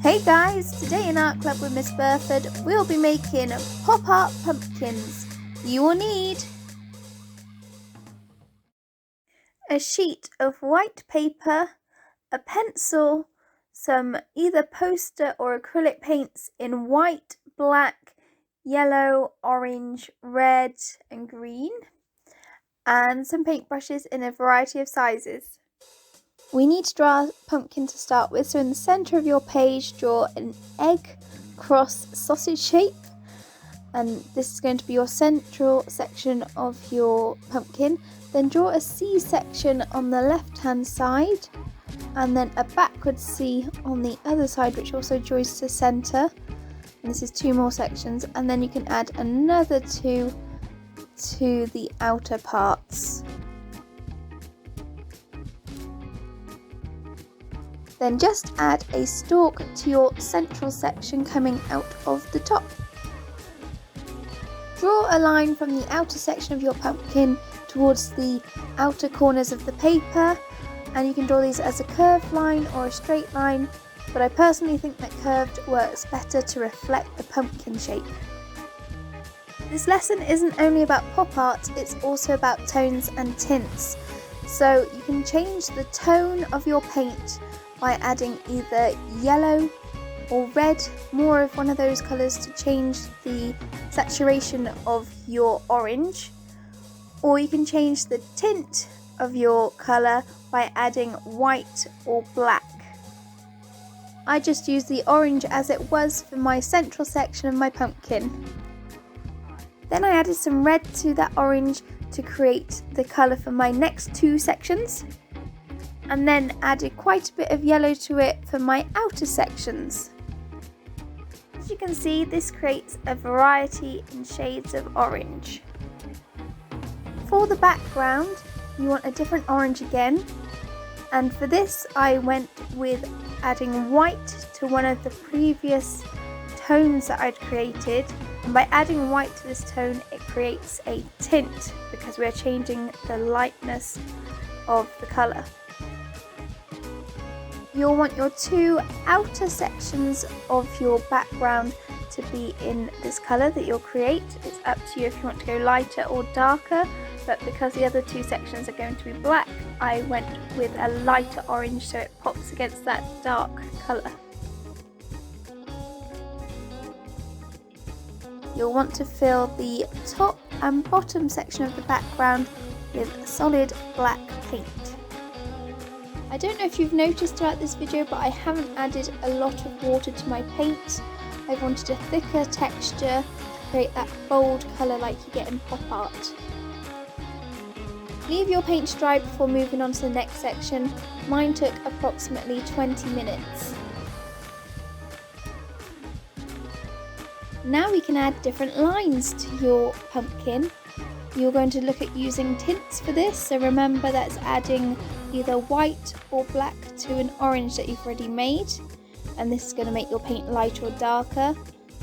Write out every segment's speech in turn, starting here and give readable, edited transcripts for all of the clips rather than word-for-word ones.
Hey guys, today in Art Club with Miss Burford, we'll be making pop art pumpkins. You will need a sheet of white paper, a pencil, some either poster or acrylic paints in white, black, yellow, orange, red and green, and some paintbrushes in a variety of sizes. We need to draw a pumpkin to start with, so in the centre of your page draw an egg cross sausage shape, and this is going to be your central section of your pumpkin. Then draw a C section on the left hand side and then a backward C on the other side, which also joins to centre, and this is 2 more sections, and then you can add another 2 to the outer parts. Then just add a stalk to your central section coming out of the top. Draw a line from the outer section of your pumpkin towards the outer corners of the paper, and you can draw these as a curved line or a straight line, but I personally think that curved works better to reflect the pumpkin shape. This lesson isn't only about pop art, it's also about tones and tints. So you can change the tone of your paint by adding either yellow or red, more of one of those colours to change the saturation of your orange, or you can change the tint of your colour by adding white or black. I just used the orange as it was for my central section of my pumpkin. Then I added some red to that orange to create the colour for my next 2 sections, and then added quite a bit of yellow to it for my outer sections. As you can see, this creates a variety in shades of orange. For the background, you want a different orange again, and for this I went with adding white to one of the previous tones that I'd created, and by adding white to this tone it creates a tint because we're changing the lightness of the colour. You'll want your 2 outer sections of your background to be in this colour that you'll create. It's up to you if you want to go lighter or darker, but because the other 2 sections are going to be black, I went with a lighter orange so it pops against that dark colour. You'll want to fill the top and bottom section of the background with solid black paint. I don't know if you've noticed throughout this video, but I haven't added a lot of water to my paint. I wanted a thicker texture to create that bold colour like you get in pop art. Leave your paint to dry before moving on to the next section. Mine took approximately 20 minutes. Now we can add different lines to your pumpkin. You're going to look at using tints for this, so remember that's adding either white or black to an orange that you've already made, and this is going to make your paint lighter or darker.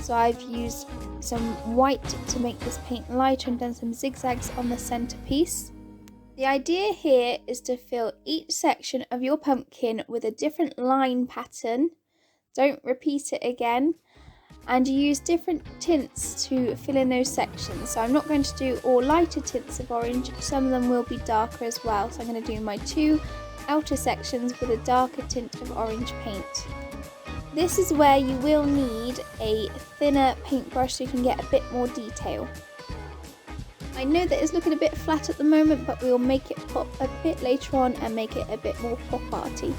So I've used some white to make this paint lighter and done some zigzags on the centre piece. The idea here is to fill each section of your pumpkin with a different line pattern. Don't repeat it again. And you use different tints to fill in those sections. So I'm not going to do all lighter tints of orange, some of them will be darker as well. So I'm going to do my 2 outer sections with a darker tint of orange paint. This is where you will need a thinner paintbrush so you can get a bit more detail. I know that it's looking a bit flat at the moment, but we'll make it pop a bit later on and make it a bit more pop arty.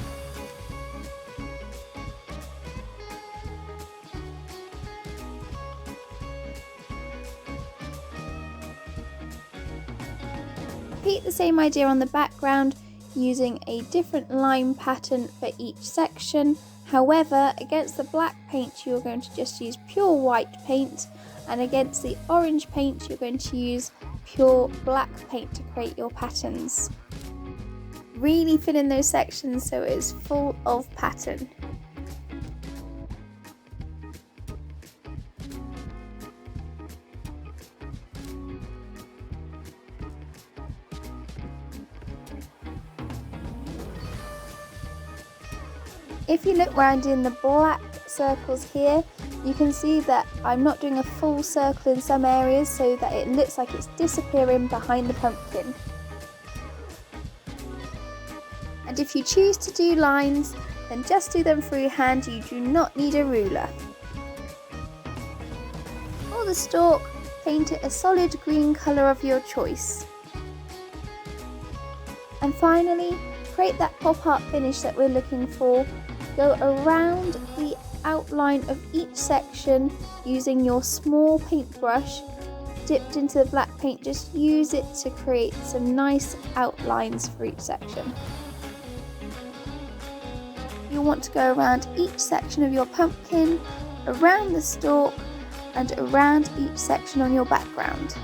Repeat the same idea on the background using a different line pattern for each section. However, against the black paint you're going to just use pure white paint, and against the orange paint you're going to use pure black paint to create your patterns. Really fill in those sections so it is full of pattern. If you look round in the black circles here, you can see that I'm not doing a full circle in some areas so that it looks like it's disappearing behind the pumpkin. And if you choose to do lines, then just do them freehand, you do not need a ruler. For the stalk, paint it a solid green colour of your choice. And finally, create that pop art finish that we're looking for. Go around the outline of each section using your small paintbrush dipped into the black paint. Just use it to create some nice outlines for each section. You'll want to go around each section of your pumpkin, around the stalk, and around each section on your background.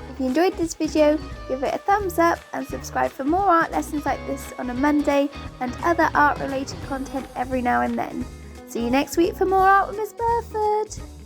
If you enjoyed this video, give it a thumbs up and subscribe for more art lessons like this on a Monday and other art related content every now and then. See you next week for more art with Miss Burford.